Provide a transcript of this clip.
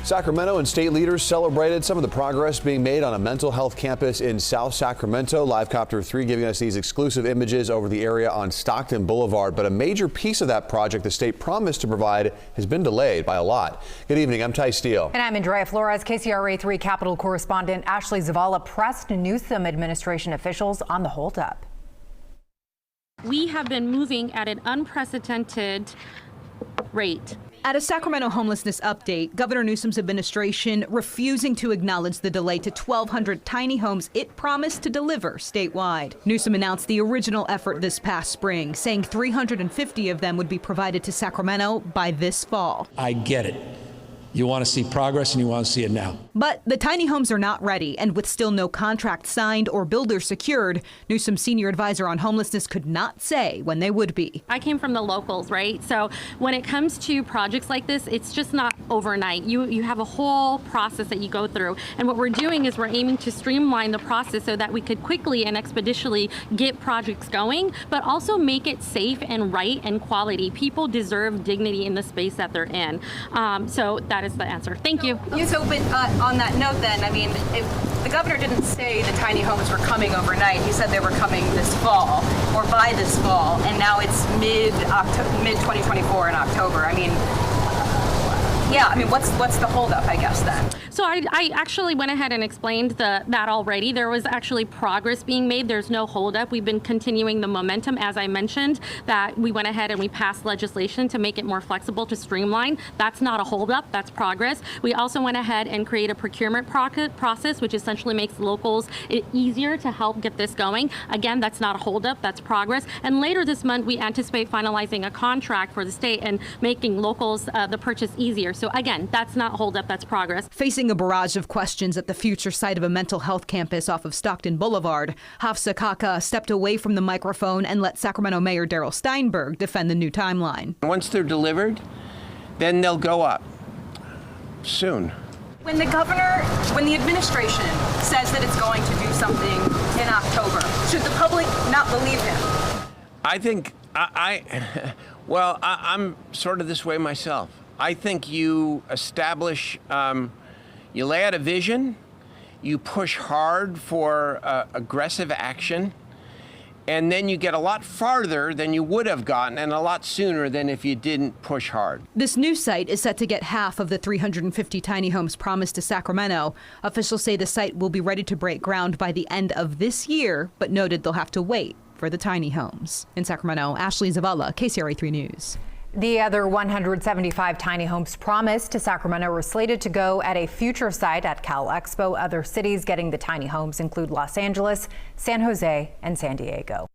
Sacramento and state leaders celebrated some of the progress being made on a mental health campus in South Sacramento. Livecopter 3 giving us these exclusive images over the area on Stockton Boulevard. But a major piece of that project the state promised to provide has been delayed by a lot. Good evening. I'm Ty Steele. And I'm Andrea Flores. KCRA 3 Capitol correspondent Ashley Zavala pressed Newsom administration officials on the holdup. We have been moving at an unprecedented rate. At a Sacramento homelessness update, Governor Newsom's administration refusing to acknowledge the delay to 1,200 tiny homes it promised to deliver statewide. Newsom announced the original effort this past spring, saying 350 of them would be provided to Sacramento by this fall. I get it. You want to see progress and you want to see it now. But the tiny homes are not ready, and with still no contract signed or builder secured, Newsom's senior advisor on homelessness could not say when they would be. I came from the locals, right? So when it comes to projects like this, it's just not overnight. You have a whole process that you go through. And what we're doing is we're aiming to streamline the process so that we could quickly and expeditiously get projects going, but also make it safe and right and quality. People deserve dignity in the space that they're in. So that is the answer. Thank you. So, but on that note then, I mean, if the governor didn't say the tiny homes were coming overnight, he said they were coming this fall or by this fall, and now it's mid-2024 in October. I mean, yeah, I mean, what's the holdup, I guess, then? So I actually went ahead and explained that already. There was actually progress being made. There's no holdup. We've been continuing the momentum, as I mentioned, that we went ahead and we passed legislation to make it more flexible, to streamline. That's not a holdup. That's progress. We also went ahead and create a procurement process, which essentially makes locals it easier to help get this going. Again, that's not a holdup. That's progress. And later this month, we anticipate finalizing a contract for the state and making locals the purchase easier. So again, that's not holdup. That's progress. Facing a barrage of questions at the future site of a mental health campus off of Stockton Boulevard, Hafsa Kaka stepped away from the microphone and let Sacramento Mayor Darrell Steinberg defend the new timeline. Once they're delivered, then they'll go up soon. When the administration says that it's going to do something in October, should the public not believe him? I think, I'm sort of this way myself. I think you establish, you lay out a vision, you push hard for aggressive action, and then you get a lot farther than you would have gotten and a lot sooner than if you didn't push hard. This new site is set to get half of the 350 tiny homes promised to Sacramento. Officials say the site will be ready to break ground by the end of this year, but noted they'll have to wait for the tiny homes. In Sacramento, Ashley Zavala, KCRA 3 News. The other 175 tiny homes promised to Sacramento are slated to go at a future site at Cal Expo. Other cities getting the tiny homes include Los Angeles, San Jose, and San Diego.